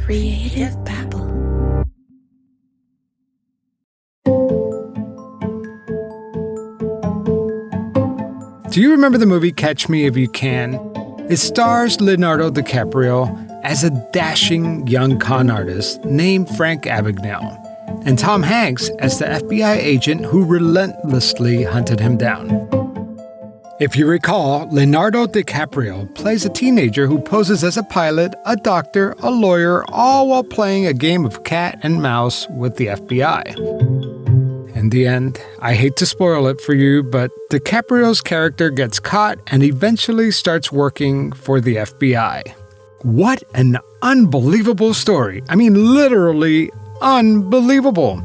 Creative Babble. Do you remember the movie Catch Me If You Can? It stars Leonardo DiCaprio as a dashing young con artist named Frank Abagnale, and Tom Hanks as the FBI agent who relentlessly hunted him down. If you recall, Leonardo DiCaprio plays a teenager who poses as a pilot, a doctor, a lawyer, all while playing a game of cat and mouse with the FBI. In the end, I hate to spoil it for you, but DiCaprio's character gets caught and eventually starts working for the FBI. What an unbelievable story. I mean, literally unbelievable.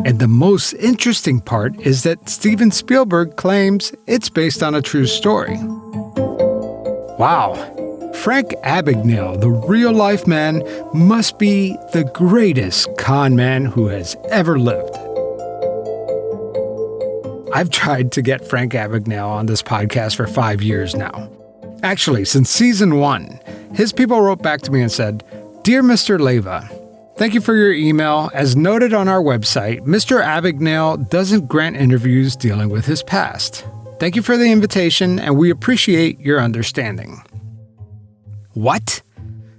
And the most interesting part is that Steven Spielberg claims it's based on a true story. Wow. Frank Abagnale, the real-life man, must be the greatest con man who has ever lived. I've tried to get Frank Abagnale on this podcast for 5 years now. Actually, since season 1, his people wrote back to me and said, "Dear Mr. Leyva, thank you for your email. As noted on our website, Mr. Abagnale doesn't grant interviews dealing with his past. Thank you for the invitation, and we appreciate your understanding." What?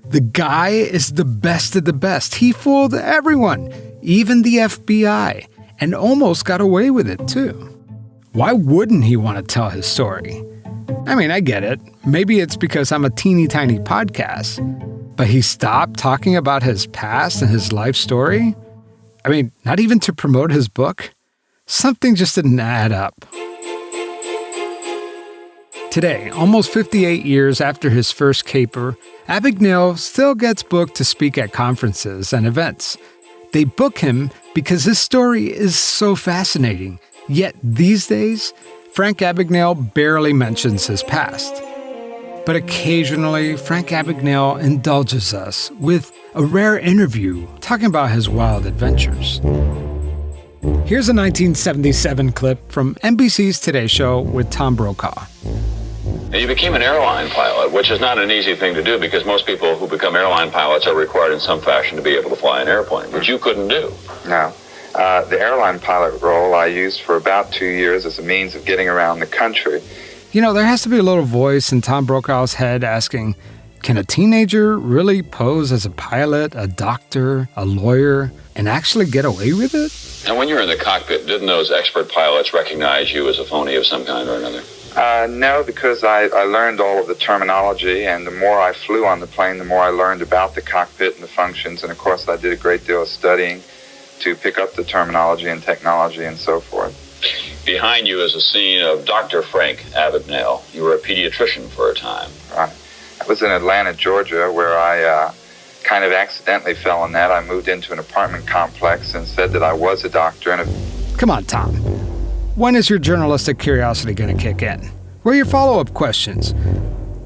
The guy is the best of the best. He fooled everyone, even the FBI, and almost got away with it too. Why wouldn't he want to tell his story? I mean, I get it. Maybe it's because I'm a teeny tiny podcast. But he stopped talking about his past and his life story? I mean, not even to promote his book? Something just didn't add up. Today, almost 58 years after his first caper, Abagnale still gets booked to speak at conferences and events. They book him because his story is so fascinating. Yet these days, Frank Abagnale barely mentions his past. But occasionally, Frank Abagnale indulges us with a rare interview talking about his wild adventures. Here's a 1977 clip from NBC's Today Show with Tom Brokaw. And you became an airline pilot, which is not an easy thing to do because most people who become airline pilots are required in some fashion to be able to fly an airplane, which you couldn't do. No. The airline pilot role I used for about 2 years as a means of getting around the country. You know, there has to be a little voice in Tom Brokaw's head asking, can a teenager really pose as a pilot, a doctor, a lawyer, and actually get away with it? And when you were in the cockpit, didn't those expert pilots recognize you as a phony of some kind or another? No, because I learned all of the terminology, and the more I flew on the plane, the more I learned about the cockpit and the functions, and of course I did a great deal of studying to pick up the terminology and technology and so forth. Behind you is a scene of Dr. Frank Abagnale. You were a pediatrician for a time. Right. I was in Atlanta, Georgia, where I kind of accidentally fell in that. I moved into an apartment complex and said that I was a doctor. Come on, Tom. When is your journalistic curiosity going to kick in? Where are your follow-up questions?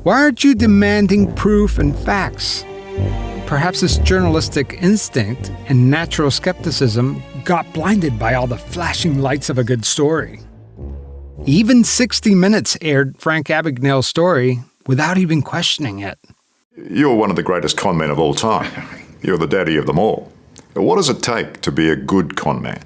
Why aren't you demanding proof and facts? Perhaps this journalistic instinct and natural skepticism got blinded by all the flashing lights of a good story. Even 60 Minutes aired Frank Abagnale's story without even questioning it. You're one of the greatest con men of all time. You're the daddy of them all. What does it take to be a good con man?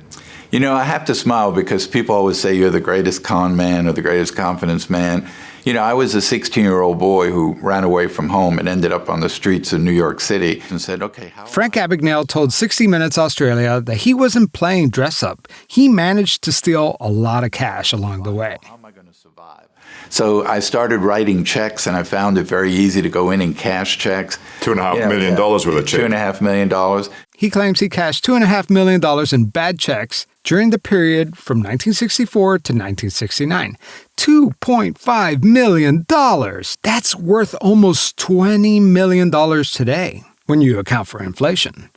You know, I have to smile because people always say you're the greatest con man or the greatest confidence man. You know, I was a 16-year-old boy who ran away from home and ended up on the streets of New York City and said, okay, how... Frank Abagnale told 60 Minutes Australia that he wasn't playing dress-up. He managed to steal a lot of cash along the way. How am I going to survive? So I started writing checks, and I found it very easy to go in and cash checks. $2.5 million worth of checks. $2.5 million. He claims he cashed $2.5 million in bad checks during the period from 1964 to 1969. $2.5 million. That's worth almost $20 million today when you account for inflation.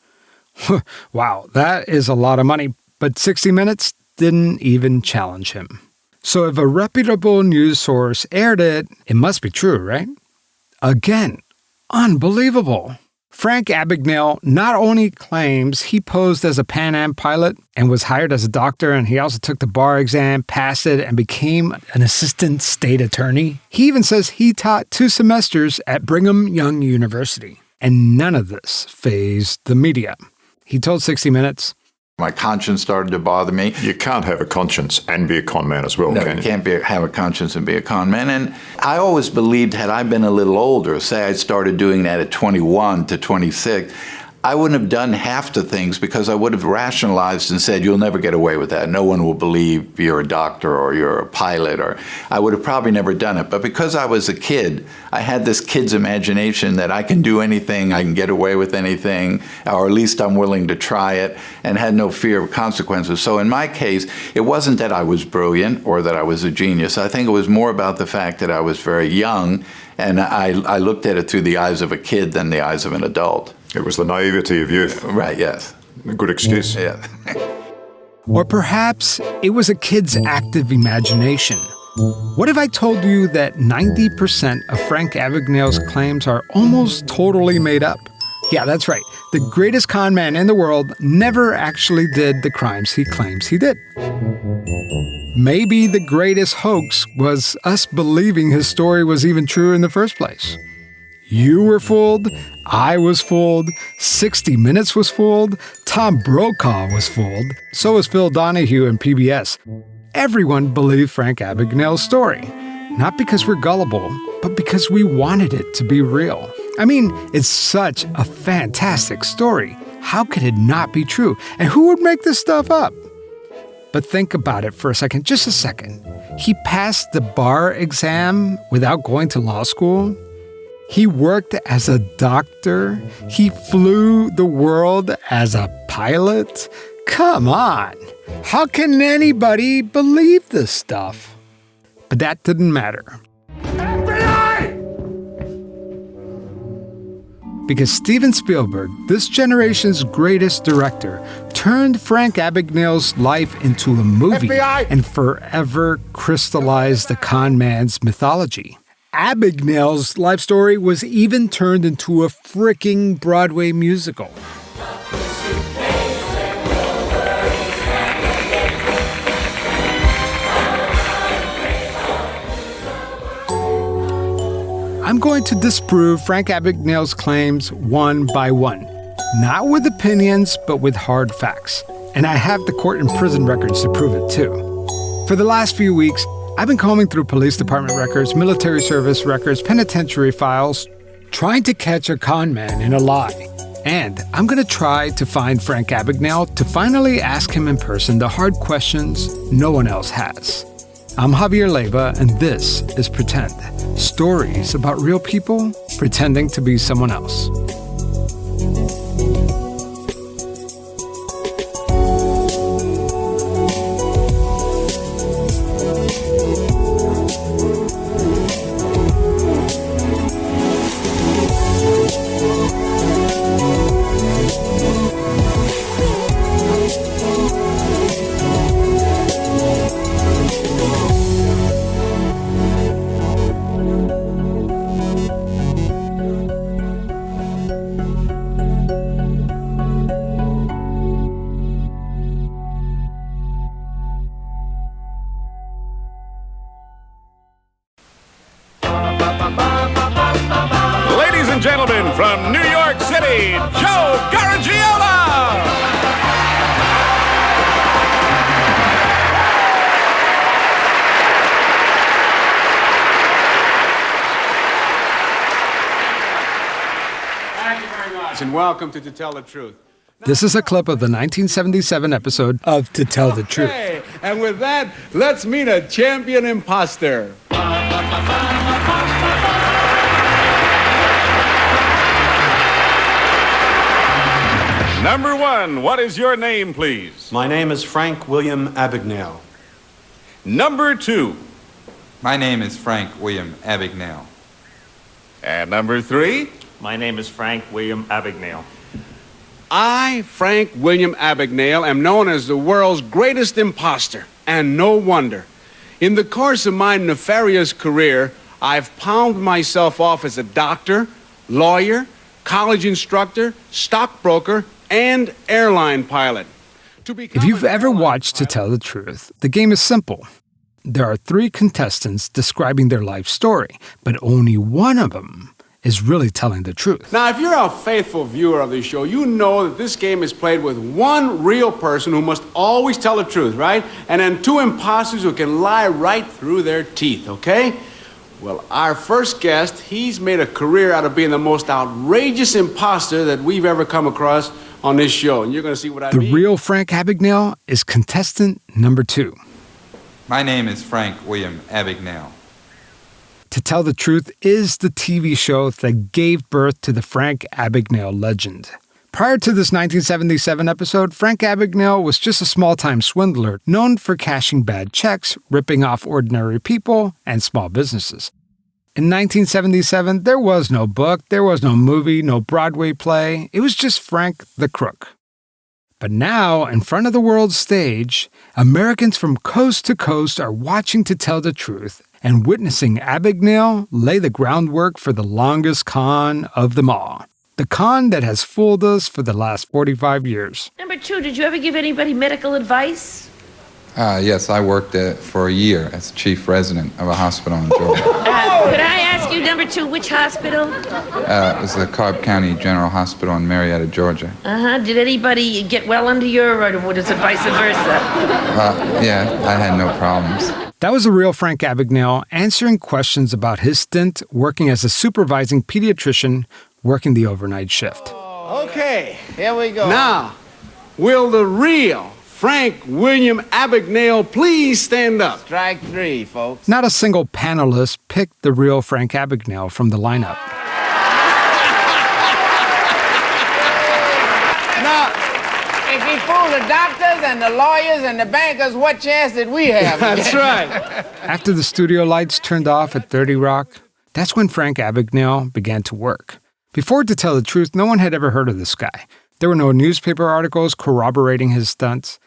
Wow, that is a lot of money, but 60 Minutes didn't even challenge him. So if a reputable news source aired it, it must be true, right? Again, unbelievable. Frank Abagnale not only claims he posed as a Pan Am pilot and was hired as a doctor, and he also took the bar exam, passed it, and became an assistant state attorney. He even says he taught 2 semesters at Brigham Young University. And none of this fazed the media. He told 60 Minutes, My conscience started to bother me. You can't have a conscience and be a con man as well, No, can you you? can't have a conscience and be a con man. And I always believed, had I been a little older, say I started doing that at 21 to 26, I wouldn't have done half the things because I would have rationalized and said, you'll never get away with that. No one will believe you're a doctor or you're a pilot, or I would have probably never done it. But because I was a kid, I had this kid's imagination that I can do anything, I can get away with anything, or at least I'm willing to try it, and had no fear of consequences. So in my case, it wasn't that I was brilliant or that I was a genius. I think it was more about the fact that I was very young, and I looked at it through the eyes of a kid than the eyes of an adult. It was the naivety of youth. Right, yes. A good excuse. Yeah. or perhaps it was a kid's active imagination. What if I told you that 90% of Frank Abagnale's claims are almost totally made up? Yeah, that's right. The greatest con man in the world never actually did the crimes he claims he did. Maybe the greatest hoax was us believing his story was even true in the first place. You were fooled, I was fooled, 60 Minutes was fooled, Tom Brokaw was fooled, so was Phil Donahue and PBS. Everyone believed Frank Abagnale's story, not because we're gullible, but because we wanted it to be real. I mean, it's such a fantastic story. How could it not be true? And who would make this stuff up? But think about it for a second, just a second. He passed the bar exam without going to law school. He worked as a doctor. He flew the world as a pilot. Come on. How can anybody believe this stuff? But that didn't matter. FBI! Because Steven Spielberg, this generation's greatest director, turned Frank Abagnale's life into a movie FBI! And forever crystallized the con man's mythology. Abagnale's life story was even turned into a freaking Broadway musical. I'm going to disprove Frank Abagnale's claims one by one. Not with opinions, but with hard facts. And I have the court and prison records to prove it too. For the last few weeks, I've been combing through police department records, military service records, penitentiary files, trying to catch a con man in a lie. And I'm going to try to find Frank Abagnale to finally ask him in person the hard questions no one else has. I'm Javier Leiva, and this is Pretend. Stories about real people pretending to be someone else. Ladies and gentlemen, from New York City, Joe Garagiola! Thank you very much, and welcome to Tell the Truth. This is a clip of the 1977 episode of To Tell the Truth. Okay, and with that, let's meet a champion imposter. Number one, what is your name, please? My name is Frank William Abagnale. Number two. My name is Frank William Abagnale. And number three. My name is Frank William Abagnale. I, Frank William Abagnale, am known as the world's greatest imposter, and no wonder. In the course of my nefarious career, I've palmed myself off as a doctor, lawyer, college instructor, stockbroker, and airline pilot. If you've ever watched To Tell the Truth, the game is simple. There are 3 contestants describing their life story, but only one of them is really telling the truth. Now, if you're a faithful viewer of this show, you know that this game is played with one real person who must always tell the truth, right? And then two imposters who can lie right through their teeth, okay? Well, our first guest, he's made a career out of being the most outrageous imposter that we've ever come across on this show. And you're going to see what I mean. The real Frank Abagnale is contestant number 2. My name is Frank William Abagnale. To Tell the Truth is the TV show that gave birth to the Frank Abagnale legend. Prior to this 1977 episode, Frank Abagnale was just a small-time swindler known for cashing bad checks, ripping off ordinary people, and small businesses. In 1977, there was no book, there was no movie, no Broadway play. It was just Frank the Crook. But now, in front of the world stage, Americans from coast to coast are watching To Tell the Truth and witnessing Abagnale lay the groundwork for the longest con of them all. The con that has fooled us for the last 45 years. Number 2, did you ever give anybody medical advice? Yes, I worked for a year as chief resident of a hospital in Georgia. Could I ask you, number 2, which hospital? It was the Cobb County General Hospital in Marietta, Georgia. Did anybody get well under your, or was it vice versa? Yeah, I had no problems. That was the real Frank Abagnale answering questions about his stint working as a supervising pediatrician working the overnight shift. Okay, here we go. Now, will the real Frank William Abagnale please stand up? Strike 3, folks. Not a single panelist picked the real Frank Abagnale from the lineup. Now, if he fooled the doctors and the lawyers and the bankers, what chance did we have? That's right. After the studio lights turned off at 30 Rock, that's when Frank Abagnale began to work. Before To Tell the Truth, no one had ever heard of this guy. There were no newspaper articles corroborating his stunts.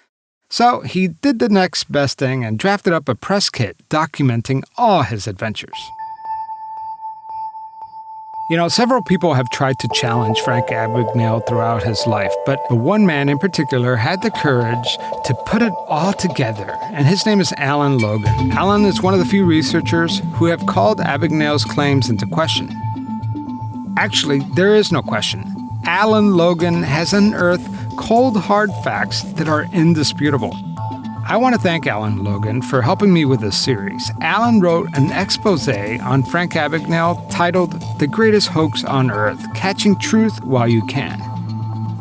So he did the next best thing and drafted up a press kit documenting all his adventures. You know, several people have tried to challenge Frank Abagnale throughout his life, but one man in particular had the courage to put it all together, and his name is Alan Logan. Alan is one of the few researchers who have called Abagnale's claims into question. Actually, there is no question. Alan Logan has unearthed cold, hard facts that are indisputable. I want to thank Alan Logan for helping me with this series. Alan wrote an expose on Frank Abagnale titled The Greatest Hoax on Earth, Catching Truth While You Can.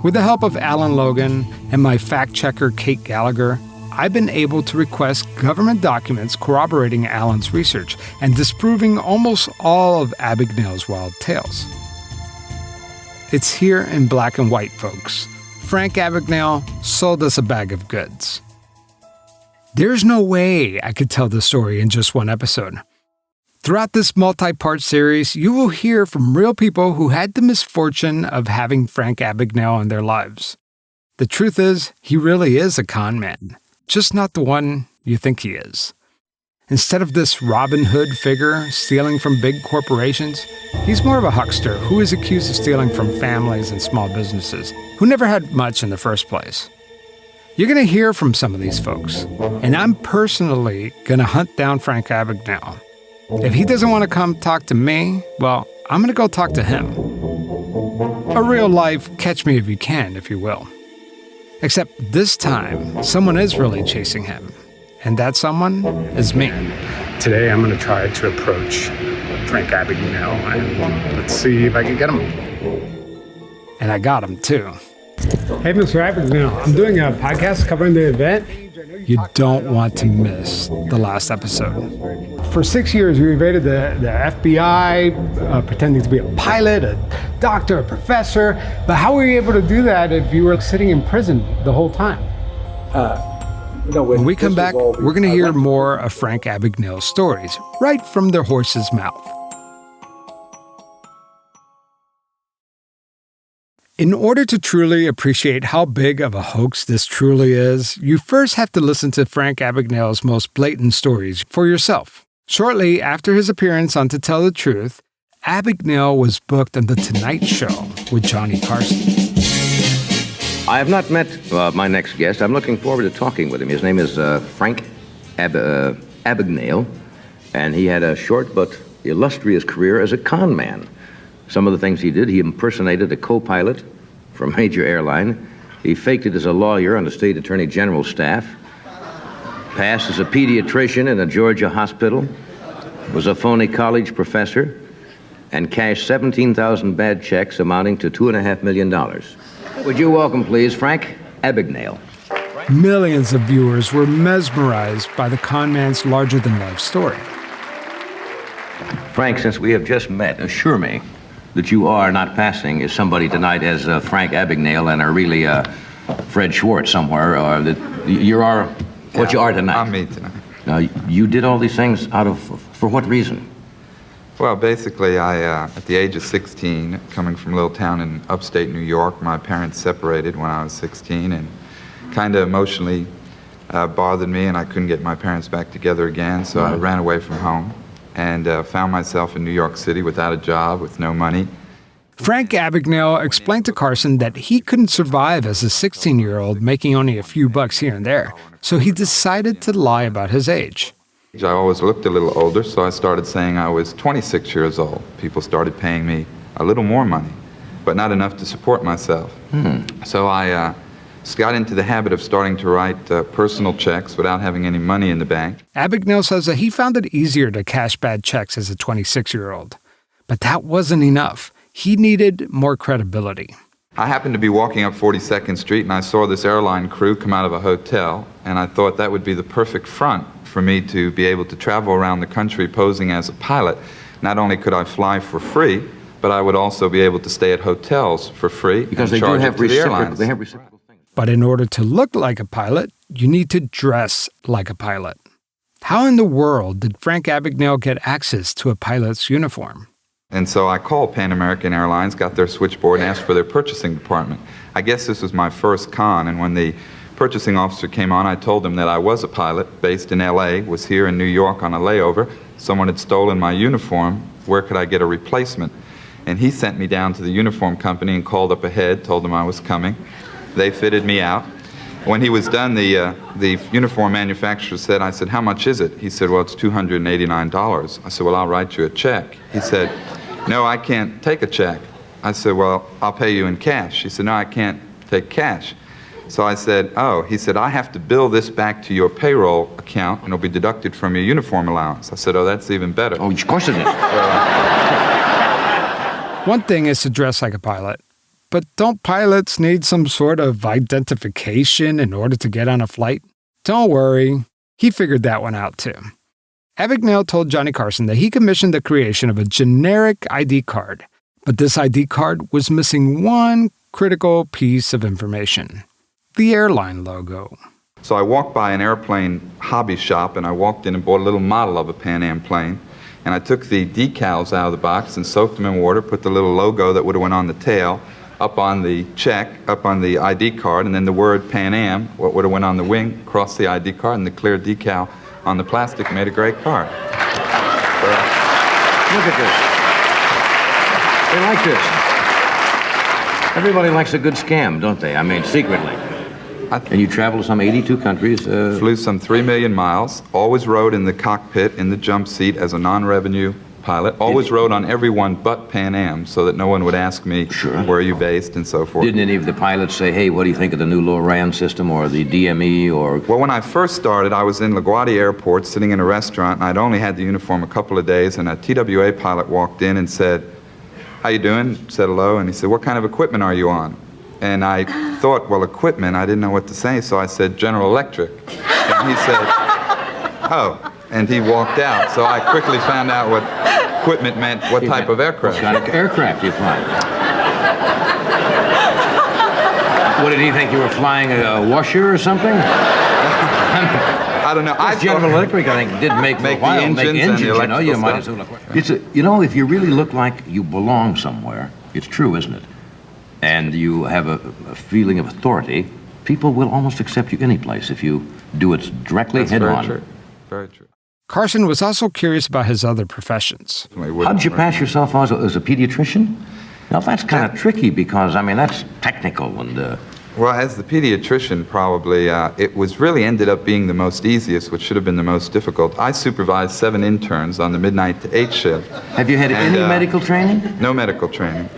With the help of Alan Logan and my fact-checker Kate Gallagher, I've been able to request government documents corroborating Alan's research and disproving almost all of Abagnale's wild tales. It's here in black and white, folks. Frank Abagnale sold us a bag of goods. There's no way I could tell the story in just one episode. Throughout this multi-part series, you will hear from real people who had the misfortune of having Frank Abagnale in their lives. The truth is, he really is a con man, just not the one you think he is. Instead of this Robin Hood figure stealing from big corporations, he's more of a huckster who is accused of stealing from families and small businesses who never had much in the first place. You're going to hear from some of these folks, and I'm personally going to hunt down Frank Abagnale. If he doesn't want to come talk to me, well, I'm going to go talk to him. A real life catch me if you can, if you will. Except this time, someone is really chasing him. And that someone is me. Today I'm going to try to approach Frank Abagnale and let's see if I can get him. And I got him too. Hey, Mr. Abagnale, I'm doing a podcast covering the event. You don't want to miss the last episode. For 6 years, you evaded the FBI, pretending to be a pilot, a doctor, a professor. But how were you able to do that if you were sitting in prison the whole time? When we come back, we're going to hear more of Frank Abagnale's stories, right from the horse's mouth. In order to truly appreciate how big of a hoax this truly is, you first have to listen to Frank Abagnale's most blatant stories for yourself. Shortly after his appearance on To Tell the Truth, Abagnale was booked on The Tonight Show with Johnny Carson. I have not met my next guest. I'm looking forward to talking with him. His name is Frank Abagnale, and he had a short but illustrious career as a con man. Some of the things he did, he impersonated a co-pilot for a major airline. He faked it as a lawyer on the state attorney general's staff. Passed as a pediatrician in a Georgia hospital. Was a phony college professor. And cashed 17,000 bad checks amounting to $2.5 million. Would you welcome, please, Frank Abagnale. Millions of viewers were mesmerized by the con man's larger-than-life story. Frank, since we have just met, assure me that you are not passing as somebody tonight as Frank Abagnale and are really Fred Schwartz somewhere, or that you are what you are tonight. I'm me tonight. Now, you did all these things for what reason? Well, basically, I, at the age of 16, coming from a little town in upstate New York, my parents separated when I was 16, and kind of emotionally bothered me, and I couldn't get my parents back together again, so I ran away from home and found myself in New York City without a job, with no money. Frank Abagnale explained to Carson that he couldn't survive as a 16-year-old making only a few bucks here and there, so he decided to lie about his age. I always looked a little older, so I started saying I was 26 years old. People started paying me a little more money, but not enough to support myself. So I got into the habit of starting to write personal checks without having any money in the bank. Abagnale says that he found it easier to cash bad checks as a 26-year-old. But that wasn't enough. He needed more credibility. I happened to be walking up 42nd Street, and I saw this airline crew come out of a hotel, and I thought that would be the perfect front for me to be able to travel around the country posing as a pilot. Not only could I fly for free, but I would also be able to stay at hotels for free because and they do charge have it to the airlines. they have reciprocal things. But in order to look like a pilot, you need to dress like a pilot. How in the world did Frank Abagnale get access to a pilot's uniform? And so I called Pan American Airlines, got their switchboard, and asked for their purchasing department. I guess this was my first con, and when the purchasing officer came on, I told him that I was a pilot, based in L.A., was here in New York on a layover. Someone had stolen my uniform. Where could I get a replacement? And he sent me down to the uniform company and called up ahead, told them I was coming. They fitted me out. When he was done, the uniform manufacturer said, I said, how much is it? He said, well, it's $289. I said, well, I'll write you a check. He said, no, I can't take a check. I said, well, I'll pay you in cash. He said, no, I can't take cash. So I said, oh, he said, I have to bill this back to your payroll account and it'll be deducted from your uniform allowance. I said, oh, that's even better. Oh, of course it is. One thing is to dress like a pilot, but don't pilots need some sort of identification in order to get on a flight? Don't worry, he figured that one out too. Abagnale told Johnny Carson that he commissioned the creation of a generic ID card, but this ID card was missing one critical piece of information: the airline logo. So I walked by an airplane hobby shop, and I walked in and bought a little model of a Pan Am plane, and I took the decals out of the box and soaked them in water, put the little logo that would have went on the tail up on the check, up on the ID card, and then the word Pan Am, what would have went on the wing, across the ID card, and the clear decal on the plastic made a great card. Look at this. They like this. Everybody likes a good scam, don't they? I mean, secretly. And you traveled to some 82 countries. Flew some 3 million miles. Always rode in the cockpit, in the jump seat as a non-revenue pilot. Always rode on every one but Pan Am, so that no one would ask me, where are you based, and so forth. Didn't any of the pilots say, hey, what do you think of the new low-RAN system or the DME or... Well, when I first started, I was in LaGuardia Airport sitting in a restaurant, and I'd only had the uniform a couple of days, and a TWA pilot walked in and said, how you doing? Said hello, and he said, what kind of equipment are you on? And I thought, well, equipment, I didn't know what to say, so I said, General Electric. And he said, oh, and he walked out. So I quickly found out what equipment meant, what type of aircraft. What kind of aircraft you flying? What, did he think you were flying a washer or something? I don't know. General Electric, I think, did make the engines, you know, you might as well. You know, if you really look like you belong somewhere, it's true, isn't it? And you have a feeling of authority, people will almost accept you any place if you do it directly head on. True. Very true. Carson was also curious about his other professions. How did you pass yourself as a pediatrician? Now, that's kind of tricky because, I mean, that's technical and Well, as the pediatrician, probably, it was really ended up being the most easiest, which should have been the most difficult. I supervised 7 interns on the midnight to 8 shift. Have you had any medical training? No medical training.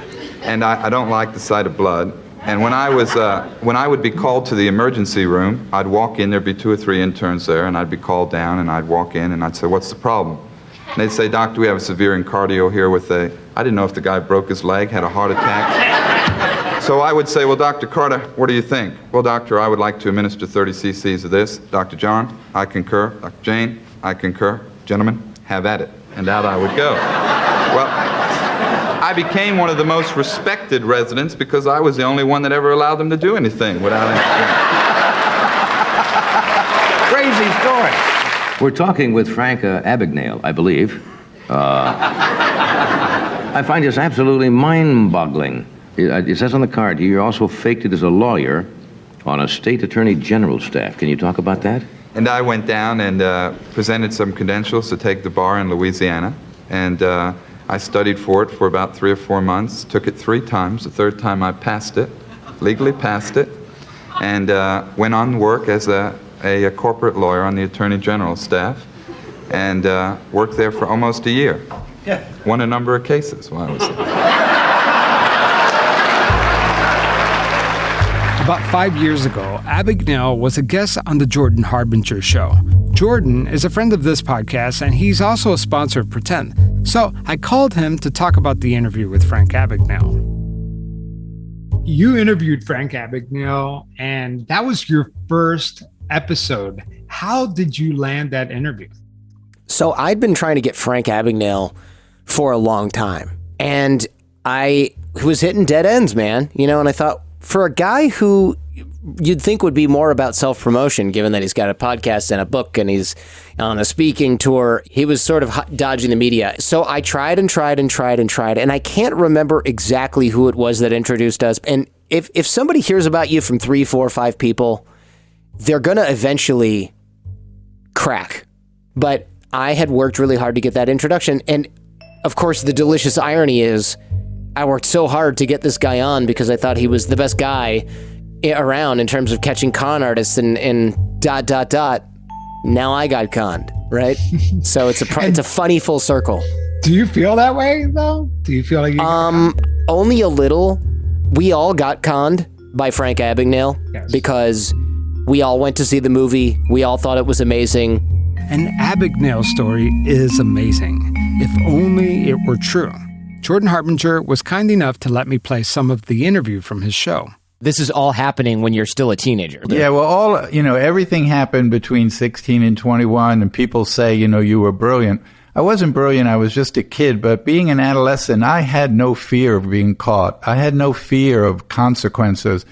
And I don't like the sight of blood. And when I would be called to the emergency room, I'd walk in, there'd be 2 or 3 interns there, and I'd be called down, and I'd walk in, and I'd say, "What's the problem?" And they'd say, "Doctor, we have a severe incardio here with I didn't know if the guy broke his leg, had a heart attack. So I would say, "Well, Dr. Carter, what do you think?" "Well, doctor, I would like to administer 30 cc's of this." "Dr. John, I concur." "Dr. Jane, I concur." "Gentlemen, have at it." And out I would go. Well, I became one of the most respected residents because I was the only one that ever allowed them to do anything without interference. Crazy story. We're talking with Frank Abagnale, I believe. I find this absolutely mind-boggling. It says on the card here, you also faked it as a lawyer on a state attorney general staff. Can you talk about that? And I went down and presented some credentials to take the bar in Louisiana. And I studied for it for about 3 or 4 months, took it 3 times. The 3rd time I passed it, legally passed it, and went on work as a corporate lawyer on the attorney general staff, and worked there for almost a year. Yeah. Won a number of cases while I was there. About 5 years ago, Abagnale was a guest on the Jordan Harbinger show. Jordan is a friend of this podcast, and he's also a sponsor of Pretend. So I called him to talk about the interview with Frank Abagnale. You interviewed Frank Abagnale, and that was your first episode. How did you land that interview? So I'd been trying to get Frank Abagnale for a long time, and I was hitting dead ends, man. And I thought, for a guy who you'd think would be more about self-promotion, given that he's got a podcast and a book and he's on a speaking tour, he was sort of dodging the media. So I tried, and I can't remember exactly who it was that introduced us. And if somebody hears about you from 3, 4, 5 people, they're going to eventually crack. But I had worked really hard to get that introduction. And of course, the delicious irony is I worked so hard to get this guy on because I thought he was the best guy around in terms of catching con artists and ... Now I got conned, right? So it's a funny full circle. Do you feel that way though? Do you feel like you only a little. We all got conned by Frank Abagnale. Yes. Because we all went to see the movie. We all thought it was amazing. And Abagnale's story is amazing. If only it were true. Jordan Harbinger was kind enough to let me play some of the interview from his show. This is all happening when you're still a teenager. Yeah, well, everything happened between 16 and 21, and people say, you were brilliant. I wasn't brilliant, I was just a kid, but being an adolescent, I had no fear of being caught. I had no fear of consequences.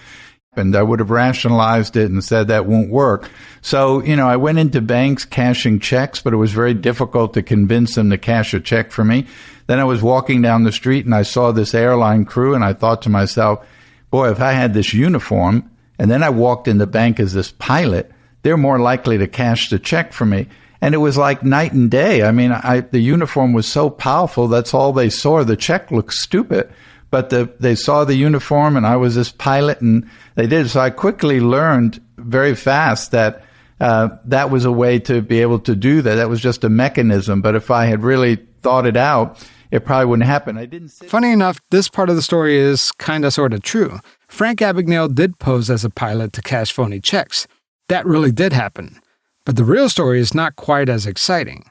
And I would have rationalized it and said that won't work. So, I went into banks cashing checks, but it was very difficult to convince them to cash a check for me. Then I was walking down the street and I saw this airline crew and I thought to myself, boy, if I had this uniform and then I walked in the bank as this pilot, they're more likely to cash the check for me. And it was like night and day. I mean, the uniform was so powerful, that's all they saw. The check looked stupid. But they saw the uniform, and I was this pilot, and they did. So I quickly learned very fast that that was a way to be able to do that. That was just a mechanism. But if I had really thought it out, it probably wouldn't happen. Funny enough, this part of the story is kind of sort of true. Frank Abagnale did pose as a pilot to cash phony checks. That really did happen. But the real story is not quite as exciting.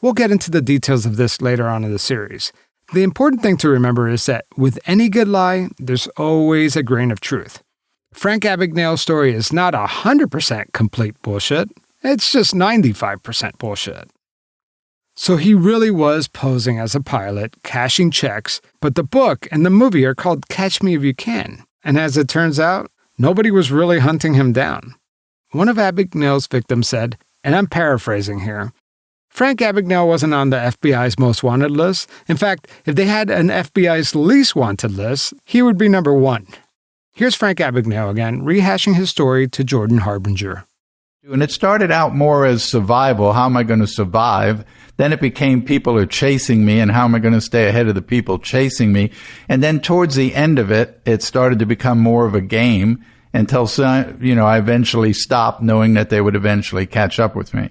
We'll get into the details of this later on in the series. The important thing to remember is that with any good lie, there's always a grain of truth. Frank Abagnale's story is not 100% complete bullshit. It's just 95% bullshit. So he really was posing as a pilot, cashing checks, but the book and the movie are called Catch Me If You Can. And as it turns out, nobody was really hunting him down. One of Abagnale's victims said, and I'm paraphrasing here, Frank Abagnale wasn't on the FBI's most wanted list. In fact, if they had an FBI's least wanted list, he would be number 1. Here's Frank Abagnale again, rehashing his story to Jordan Harbinger. And it started out more as survival. How am I going to survive? Then it became people are chasing me, and how am I going to stay ahead of the people chasing me? And then towards the end of it, it started to become more of a game. until, I eventually stopped, knowing that they would eventually catch up with me.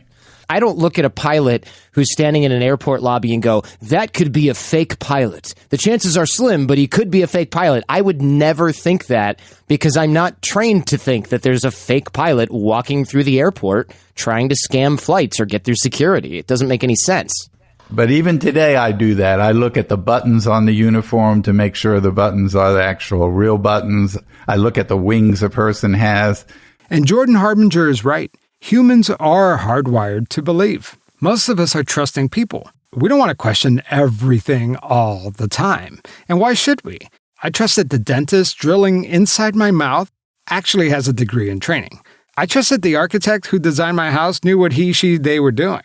I don't look at a pilot who's standing in an airport lobby and go, that could be a fake pilot. The chances are slim, but he could be a fake pilot. I would never think that because I'm not trained to think that there's a fake pilot walking through the airport trying to scam flights or get through security. It doesn't make any sense. But even today, I do that. I look at the buttons on the uniform to make sure the buttons are the actual real buttons. I look at the wings a person has. And Jordan Harbinger is right. Humans are hardwired to believe. Most of us are trusting people. We don't want to question everything all the time. And why should we? I trust that the dentist drilling inside my mouth actually has a degree in training. I trust that the architect who designed my house knew what they were doing.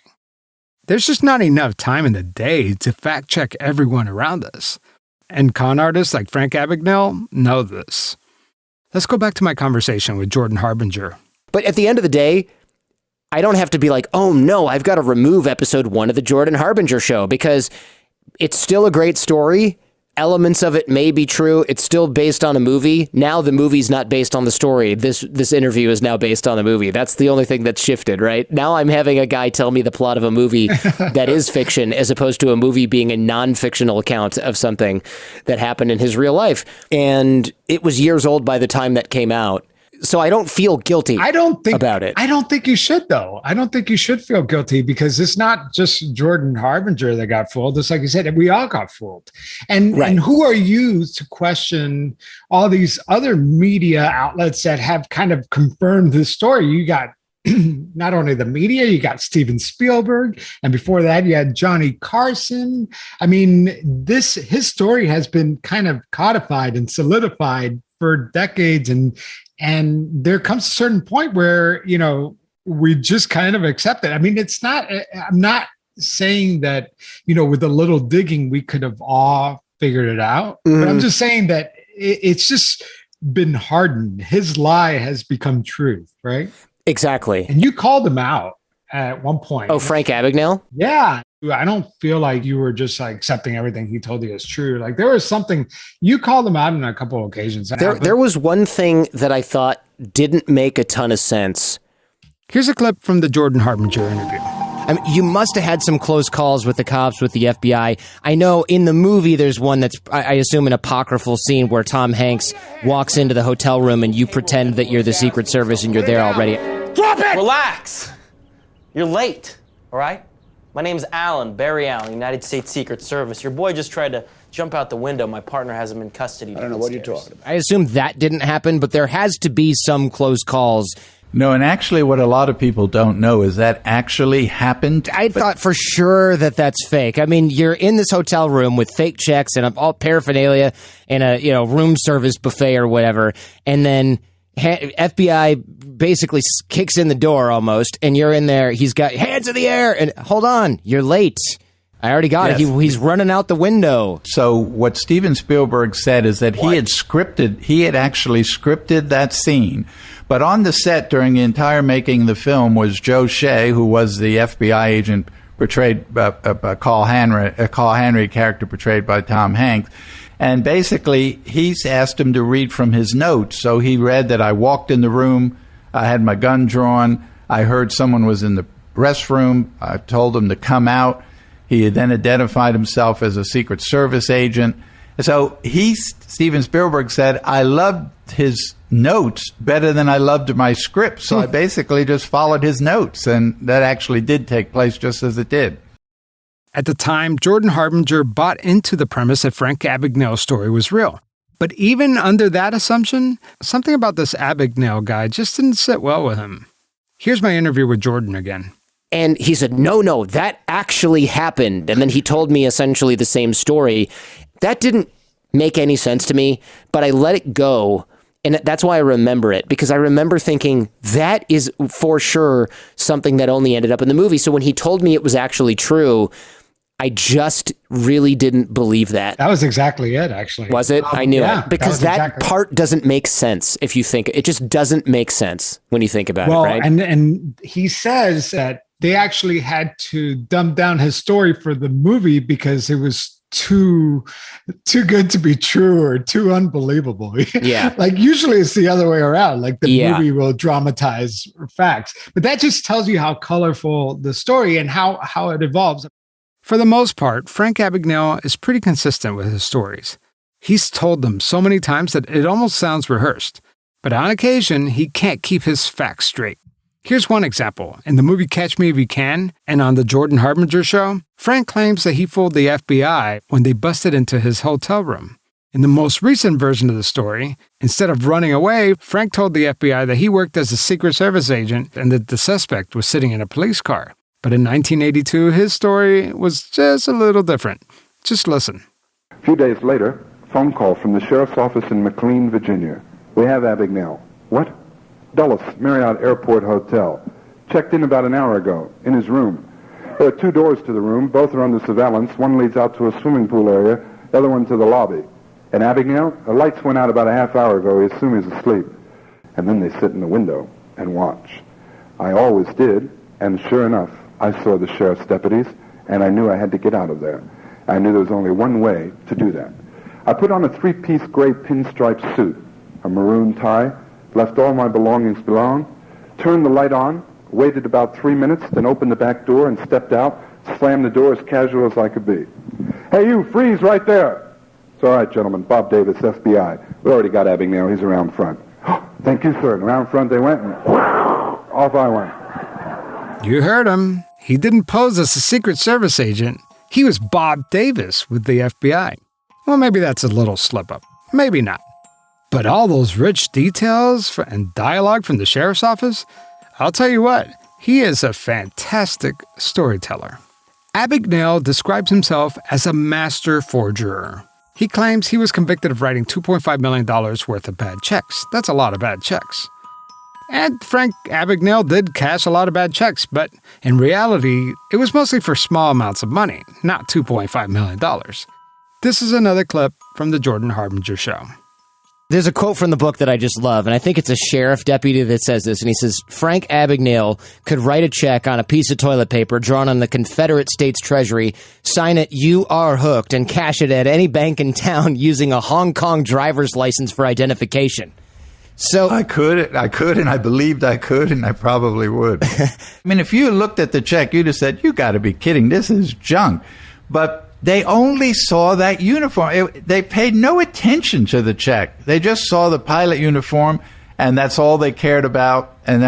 There's just not enough time in the day to fact check everyone around us. And con artists like Frank Abagnale know this. Let's go back to my conversation with Jordan Harbinger. But at the end of the day, I don't have to be like, oh no, I've got to remove episode 1 of the Jordan Harbinger show because it's still a great story. Elements of it may be true. It's still based on a movie. Now the movie's not based on the story. This interview is now based on the movie. That's the only thing that's shifted, right? Now I'm having a guy tell me the plot of a movie that is fiction as opposed to a movie being a non-fictional account of something that happened in his real life. And it was years old by the time that came out. So I don't feel guilty about it. I don't think you should, though. I don't think you should feel guilty because it's not just Jordan Harbinger that got fooled. It's like you said, we all got fooled. And who are you to question all these other media outlets that have kind of confirmed this story? You got not only the media, you got Steven Spielberg. And before that, you had Johnny Carson. I mean, his story has been kind of codified and solidified for decades. And there comes a certain point where, we just kind of accept it. I mean, I'm not saying that, with a little digging, we could have all figured it out. But I'm just saying that it's just been hardened. His lie has become truth, right? Exactly. And you called him out at one point. Oh, Frank Abagnale? Yeah. I don't feel like you were just like accepting everything he told you as true. Like there was something, you called him out on a couple of occasions. There was one thing that I thought didn't make a ton of sense. Here's a clip from the Jordan Harbinger interview. I mean, you must have had some close calls with the cops, with the FBI. I know in the movie there's one that's, I assume, an apocryphal scene where Tom Hanks walks into the hotel room and you pretend that you're the Secret Service and you're there already. Drop it! Relax. You're late, all right? My name's Alan, Barry Allen, United States Secret Service. Your boy just tried to jump out the window. My partner has him in custody. I don't know what you're talking about. I assume that didn't happen, but there has to be some close calls. No, and actually what a lot of people don't know is that actually happened. I thought for sure that that's fake. I mean, you're in this hotel room with fake checks and all paraphernalia and a room service buffet or whatever, and then FBI basically kicks in the door almost, and you're in there. He's got hands in the air, and hold on, you're late. I already got it. He's running out the window. So what Steven Spielberg said is that he had actually scripted that scene. But on the set during the entire making of the film was Joe Shea, who was the FBI agent portrayed by Carl Henry character portrayed by Tom Hanks. And basically, he's asked him to read from his notes. So he read that I walked in the room, I had my gun drawn, I heard someone was in the restroom, I told him to come out. He then identified himself as a Secret Service agent. So Steven Spielberg said, I loved his notes better than I loved my script. So I basically just followed his notes, and that actually did take place just as it did. At the time, Jordan Harbinger bought into the premise that Frank Abagnale's story was real. But even under that assumption, something about this Abagnale guy just didn't sit well with him. Here's my interview with Jordan again. And he said, no, that actually happened. And then he told me essentially the same story. That didn't make any sense to me, but I let it go. And that's why I remember it, because I remember thinking that is for sure something that only ended up in the movie. So when he told me it was actually true, I just really didn't believe that. That was exactly it, actually. Was it? I knew it. Because that part doesn't make sense if you think it just doesn't make sense when you think about it, right? And he says that they actually had to dumb down his story for the movie because it was too good to be true or too unbelievable. Yeah. Like usually it's the other way around. Like the Yeah. movie will dramatize facts. But that just tells you how colorful the story and how it evolves. For the most part, Frank Abagnale is pretty consistent with his stories. He's told them so many times that it almost sounds rehearsed. But on occasion, he can't keep his facts straight. Here's one example. In the movie Catch Me If You Can and on the Jordan Harbinger show, Frank claims that he fooled the FBI when they busted into his hotel room. In the most recent version of the story, instead of running away, Frank told the FBI that he worked as a Secret Service agent and that the suspect was sitting in a police car. But in 1982, his story was just a little different. Just listen. A few days later, phone call from the sheriff's office in McLean, Virginia. We have Abagnale. What? Dulles, Marriott Airport Hotel. Checked in about an hour ago, in his room. There are 2 doors to the room. Both are under surveillance. One leads out to a swimming pool area, the other one to the lobby. And Abagnale, the lights went out about a half hour ago. We assume he's asleep. And then they sit in the window and watch. I always did, and sure enough, I saw the sheriff's deputies, and I knew I had to get out of there. I knew there was only one way to do that. I put on a 3-piece gray pinstripe suit, a maroon tie, left all my belongings below, turned the light on, waited about 3 minutes, then opened the back door and stepped out, slammed the door as casual as I could be. Hey, you, freeze right there. It's all right, gentlemen. Bob Davis, FBI. We already got Abagnale. He's around front. Thank you, sir. And around front they went, and off I went. You heard him. He didn't pose as a Secret Service agent. He was Bob Davis with the FBI. Well, maybe that's a little slip-up. Maybe not. But all those rich details and dialogue from the sheriff's office, I'll tell you what, he is a fantastic storyteller. Abagnale describes himself as a master forger. He claims he was convicted of writing $2.5 million worth of bad checks. That's a lot of bad checks. And Frank Abagnale did cash a lot of bad checks, but in reality, it was mostly for small amounts of money, not $2.5 million. This is another clip from the Jordan Harbinger show. There's a quote from the book that I just love, and I think it's a sheriff deputy that says this, and he says, Frank Abagnale could write a check on a piece of toilet paper drawn on the Confederate States Treasury, sign it, "You are hooked," and cash it at any bank in town using a Hong Kong driver's license for identification. So I could, and I believed I could, and I probably would. I mean, if you looked at the check, you'd have said, you got to be kidding, this is junk. But they only saw that uniform. They paid no attention to the check. They just saw the pilot uniform, and that's all they cared about, and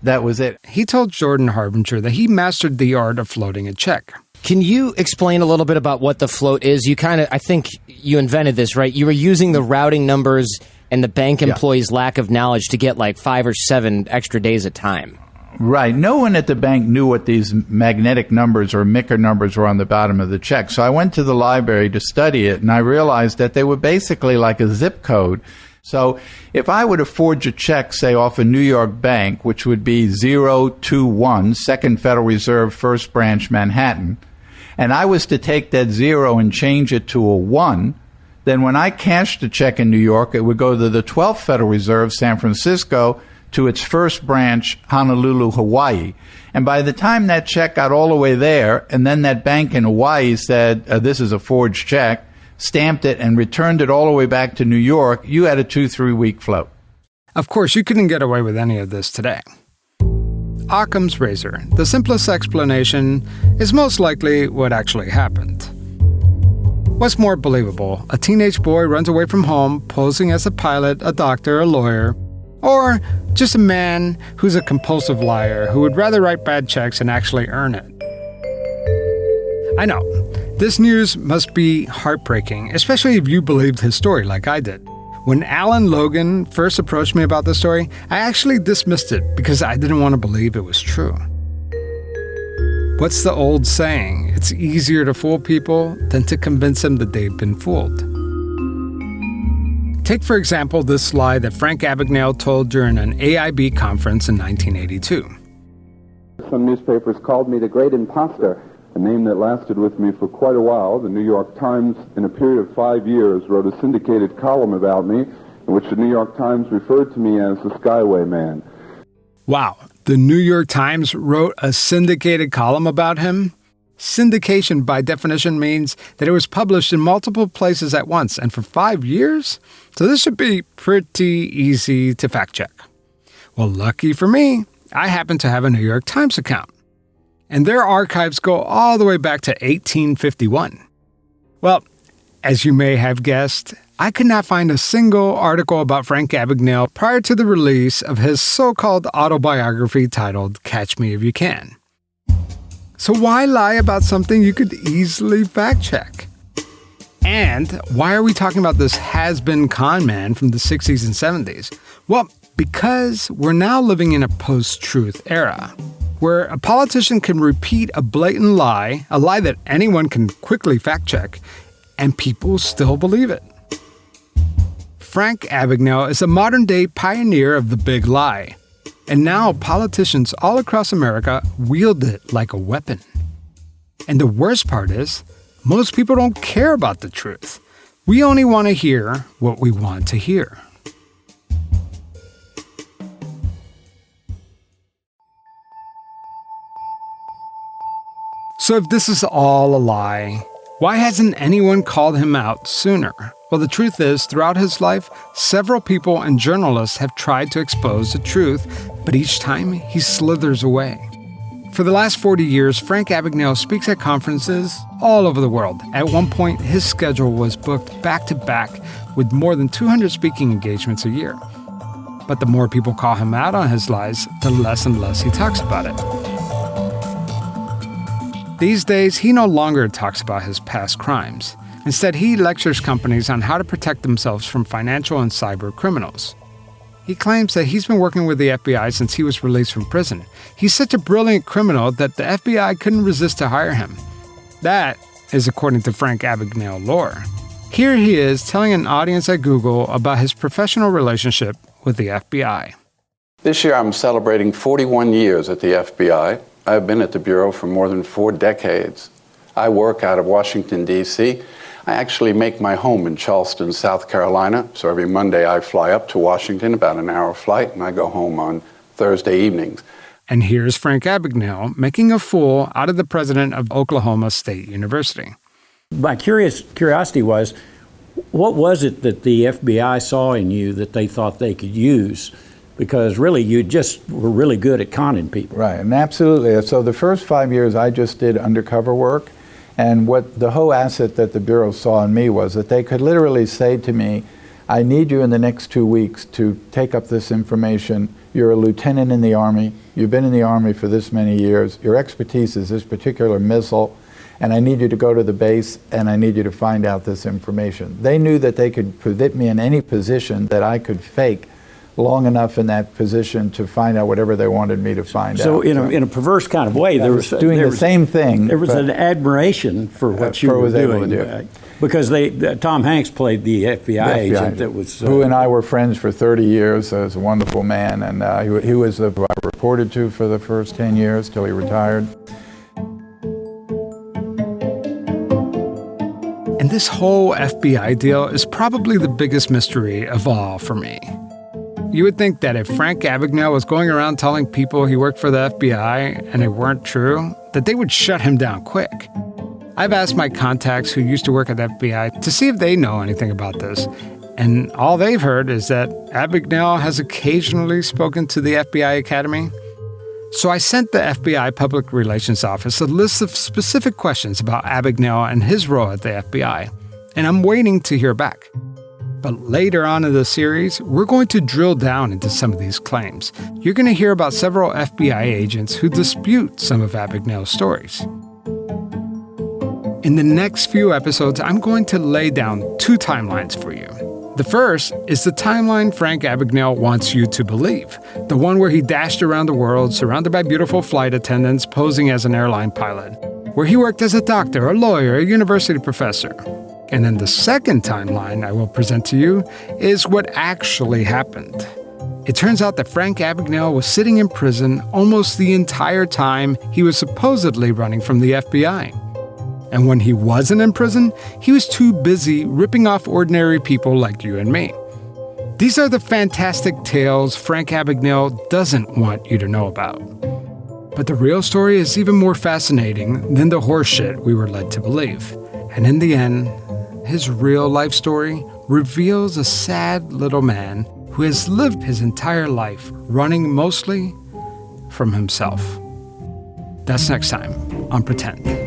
that was it. He told Jordan Harbinger that he mastered the art of floating a check. Can you explain a little bit about what the float is? You kind of, I think you invented this, right? You were using the routing numbers and the bank employees' lack of knowledge to get like 5 or 7 extra days at time. Right. No one at the bank knew what these magnetic numbers or Micker numbers were on the bottom of the check. So I went to the library to study it, and I realized that they were basically like a zip code. So if I were to forge a check, say, off a New York bank, which would be 021, Second Federal Reserve, First Branch, Manhattan, and I was to take that 0 and change it to a 1, then when I cashed a check in New York, it would go to the 12th Federal Reserve, San Francisco, to its first branch, Honolulu, Hawaii. And by the time that check got all the way there, and then that bank in Hawaii said, this is a forged check, stamped it, and returned it all the way back to New York, you had a 2-3 week float. Of course, you couldn't get away with any of this today. Occam's razor. The simplest explanation is most likely what actually happened. What's more believable? A teenage boy runs away from home, posing as a pilot, a doctor, a lawyer, or just a man who's a compulsive liar who would rather write bad checks and actually earn it. I know, this news must be heartbreaking, especially if you believed his story like I did. When Alan Logan first approached me about the story, I actually dismissed it because I didn't want to believe it was true. What's the old saying? It's easier to fool people than to convince them that they've been fooled. Take, for example, this lie that Frank Abagnale told during an AIB conference in 1982. Some newspapers called me the Great Imposter, a name that lasted with me for quite a while. The New York Times, in a period of 5 years, wrote a syndicated column about me, in which the New York Times referred to me as the Skyway Man. Wow, the New York Times wrote a syndicated column about him? Syndication, by definition, means that it was published in multiple places at once and for 5 years. So this should be pretty easy to fact check. Well, lucky for me, I happen to have a New York Times account. And their archives go all the way back to 1851. Well, as you may have guessed, I could not find a single article about Frank Abagnale prior to the release of his so-called autobiography titled Catch Me If You Can. So why lie about something you could easily fact-check? And why are we talking about this has-been con man from the 60s and 70s? Well, because we're now living in a post-truth era, where a politician can repeat a blatant lie, a lie that anyone can quickly fact-check, and people still believe it. Frank Abagnale is a modern-day pioneer of the big lie, and now politicians all across America wield it like a weapon. And the worst part is, most people don't care about the truth. We only want to hear what we want to hear. So if this is all a lie, why hasn't anyone called him out sooner? Well, the truth is, throughout his life, several people and journalists have tried to expose the truth, but each time he slithers away. For the last 40 years, Frank Abagnale speaks at conferences all over the world. At one point, his schedule was booked back-to-back with more than 200 speaking engagements a year. But the more people call him out on his lies, the less and less he talks about it. These days, he no longer talks about his past crimes. Instead, he lectures companies on how to protect themselves from financial and cyber criminals. He claims that he's been working with the FBI since he was released from prison. He's such a brilliant criminal that the FBI couldn't resist to hire him. That is according to Frank Abagnale lore. Here he is telling an audience at Google about his professional relationship with the FBI. This year I'm celebrating 41 years at the FBI. I've been at the Bureau for more than 4 decades. I work out of Washington, D.C. I actually make my home in Charleston, South Carolina, so every Monday I fly up to Washington, about an hour flight, and I go home on Thursday evenings. And here's Frank Abagnale making a fool out of the president of Oklahoma State University. My curiosity was, what was it that the FBI saw in you that they thought they could use? Because really, you just were really good at conning people. Right, and absolutely. So the first 5 years, I just did undercover work. And what the whole asset that the Bureau saw in me was that they could literally say to me, I need you in the next 2 weeks to take up this information. You're a lieutenant in the Army. You've been in the Army for this many years. Your expertise is this particular missile. And I need you to go to the base, and I need you to find out this information. They knew that they could put me in any position that I could fake long enough in that position to find out whatever they wanted me to find out. So in a perverse kind of way, there was doing the same thing. There was an admiration for what you were doing. Because Tom Hanks played the FBI agent that was... who and I were friends for 30 years. He was a wonderful man, and he was who I reported to for the first 10 years till he retired. And this whole FBI deal is probably the biggest mystery of all for me. You would think that if Frank Abagnale was going around telling people he worked for the FBI and it weren't true, that they would shut him down quick. I've asked my contacts who used to work at the FBI to see if they know anything about this, and all they've heard is that Abagnale has occasionally spoken to the FBI Academy. So I sent the FBI Public Relations Office a list of specific questions about Abagnale and his role at the FBI, and I'm waiting to hear back. But later on in the series, we're going to drill down into some of these claims. You're going to hear about several FBI agents who dispute some of Abagnale's stories. In the next few episodes, I'm going to lay down 2 timelines for you. The first is the timeline Frank Abagnale wants you to believe, the one where he dashed around the world surrounded by beautiful flight attendants posing as an airline pilot, where he worked as a doctor, a lawyer, a university professor. And then the second timeline I will present to you is what actually happened. It turns out that Frank Abagnale was sitting in prison almost the entire time he was supposedly running from the FBI. And when he wasn't in prison, he was too busy ripping off ordinary people like you and me. These are the fantastic tales Frank Abagnale doesn't want you to know about. But the real story is even more fascinating than the horseshit we were led to believe. And in the end, his real life story reveals a sad little man who has lived his entire life running mostly from himself. That's next time on Pretend.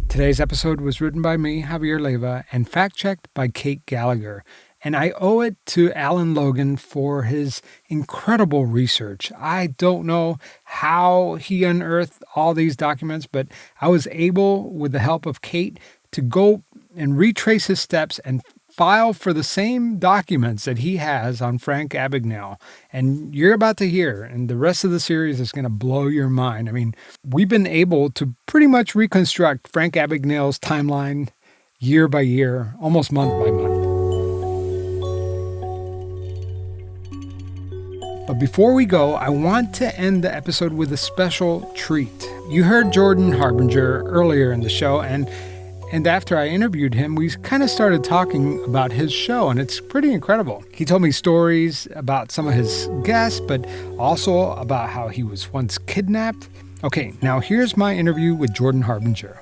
Today's episode was written by me, Javier Leiva, and fact-checked by Kate Gallagher. And I owe it to Alan Logan for his incredible research. I don't know how he unearthed all these documents, but I was able, with the help of Kate, to go and retrace his steps and file for the same documents that he has on Frank Abagnale. And you're about to hear, and the rest of the series is going to blow your mind. I mean, we've been able to pretty much reconstruct Frank Abagnale's timeline year by year, almost month by month. But before we go, I want to end the episode with a special treat. You heard Jordan Harbinger earlier in the show, and after I interviewed him, we kind of started talking about his show, and it's pretty incredible. He told me stories about some of his guests, but also about how he was once kidnapped. Okay, now here's my interview with Jordan Harbinger.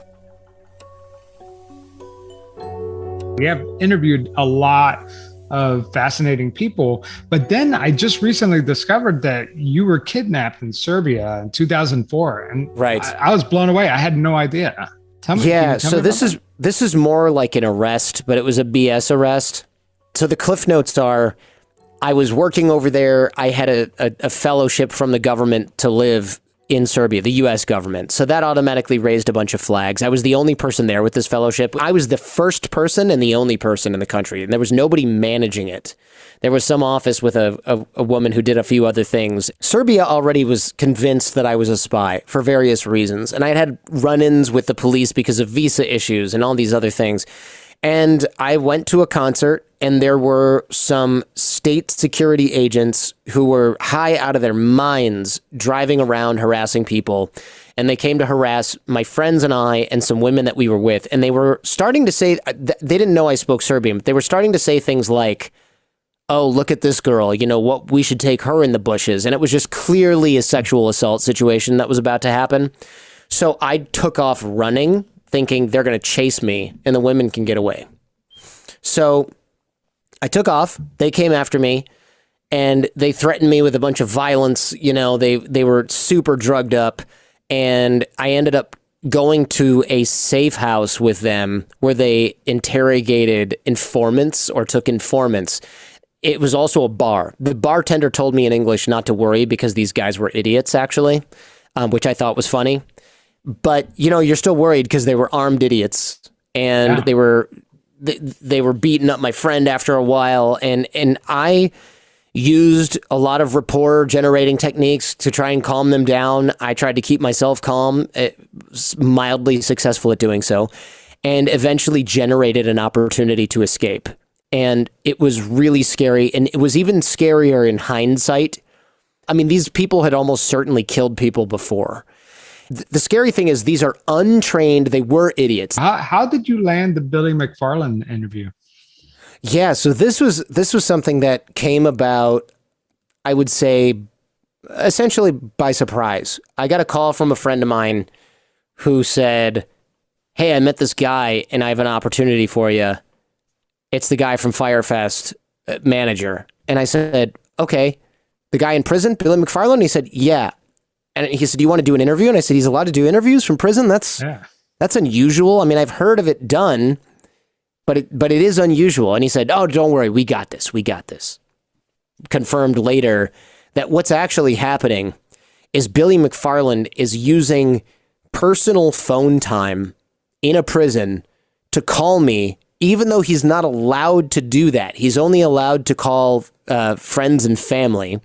We have interviewed a lot of fascinating people, but then I just recently discovered that you were kidnapped in Serbia in 2004, and right. I was blown away. I had no idea. Yeah, so this is more like an arrest, but it was a BS arrest. So the cliff notes are, I was working over there. I had a fellowship from the government to live in Serbia, the U.S. government. So that automatically raised a bunch of flags. I was the only person there with this fellowship. I was the first person and the only person in the country, and there was nobody managing it. There was some office with a woman who did a few other things. Serbia already was convinced that I was a spy for various reasons, and I had run-ins with the police because of visa issues and all these other things. And I went to a concert, and there were some state security agents who were high out of their minds driving around harassing people. And they came to harass my friends and I and some women that we were with. And they were starting to say, they didn't know I spoke Serbian, but they were starting to say things like, oh, look at this girl, you know, what, we should take her in the bushes. And it was just clearly a sexual assault situation that was about to happen. So I took off running, thinking they're going to chase me and the women can get away. So I took off. They came after me and they threatened me with a bunch of violence. You know, they were super drugged up, and I ended up going to a safe house with them where they interrogated informants or took informants. It was also a bar. The bartender told me in English not to worry because these guys were idiots, actually, which I thought was funny. But, you know, you're still worried because they were armed idiots, and they were beating up my friend after a while. And I used a lot of rapport generating techniques to try and calm them down. I tried to keep myself calm, mildly successful at doing so, and eventually generated an opportunity to escape. And it was really scary. And it was even scarier in hindsight. I mean, these people had almost certainly killed people before. The scary thing is these are untrained. They were idiots. How did you land the Billy McFarland interview? Yeah, so this was something that came about, I would say, essentially by surprise. I got a call from a friend of mine who said, hey, I met this guy and I have an opportunity for you. It's the guy from Firefest, manager. And I said, okay, the guy in prison, Billy McFarland? He said, yeah. And he said, do you want to do an interview? And I said, he's allowed to do interviews from prison? That's unusual. I mean, I've heard of it done, but it is unusual. And he said, oh, don't worry. We got this. We got this. Confirmed later that what's actually happening is Billy McFarland is using personal phone time in a prison to call me, even though he's not allowed to do that. He's only allowed to call friends and family.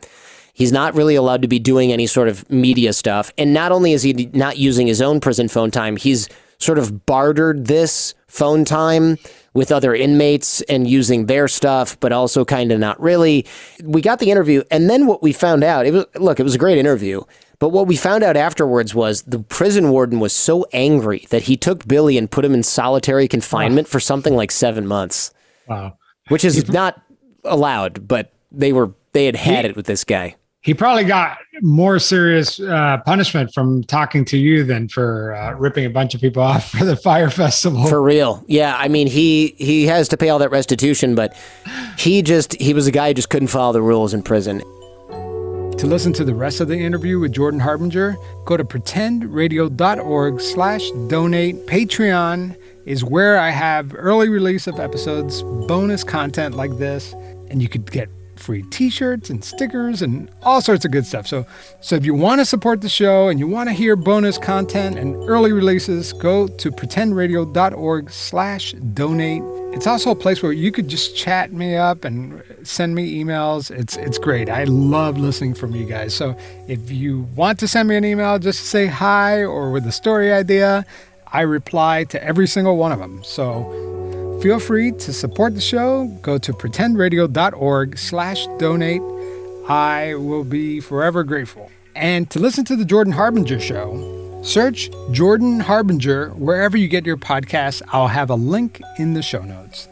He's not really allowed to be doing any sort of media stuff. And not only is he not using his own prison phone time, he's sort of bartered this phone time with other inmates and using their stuff, but also kind of not really. We got the interview, and then what we found out, it was a great interview, But what we found out afterwards was the prison warden was so angry that he took Billy and put him in solitary confinement for something like 7 months. Wow. Which is not allowed, but they had it with this guy. He probably got more serious punishment from talking to you than for ripping a bunch of people off for the fire festival. For real. Yeah, I mean, he has to pay all that restitution, but he was a guy who just couldn't follow the rules in prison. To listen to the rest of the interview with Jordan Harbinger, go to pretendradio.org/donate. Patreon is where I have early release of episodes, bonus content like this, and you could get free t-shirts and stickers and all sorts of good stuff. So if you want to support the show and you want to hear bonus content and early releases, go to pretendradio.org/donate. It's also a place where you could just chat me up and send me emails. It's great. I love listening from you guys. So if you want to send me an email just to say hi or with a story idea, I reply to every single one of them. So feel free to support the show. Go to pretendradio.org/donate. I will be forever grateful. And to listen to the Jordan Harbinger Show, search Jordan Harbinger wherever you get your podcasts. I'll have a link in the show notes.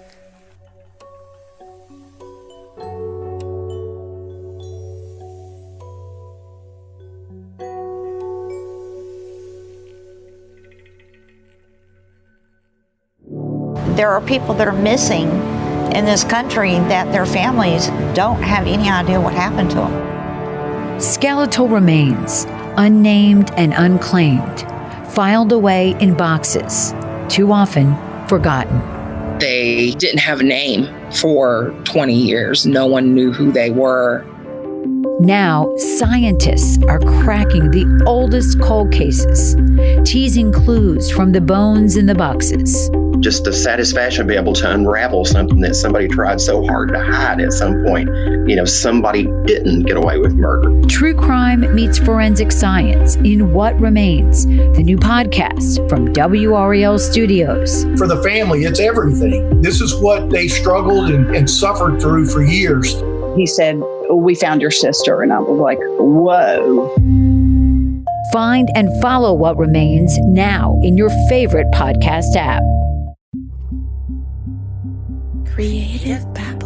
There are people that are missing in this country that their families don't have any idea what happened to them. Skeletal remains, unnamed and unclaimed, filed away in boxes, too often forgotten. They didn't have a name for 20 years. No one knew who they were. Now, scientists are cracking the oldest cold cases, teasing clues from the bones in the boxes. Just the satisfaction of being able to unravel something that somebody tried so hard to hide at some point. You know, somebody didn't get away with murder. True crime meets forensic science in What Remains, the new podcast from WREL Studios. For the family, it's everything. This is what they struggled and suffered through for years. He said, "We found your sister," and I was like, whoa. Find and follow What Remains now in your favorite podcast app. Creative Babble.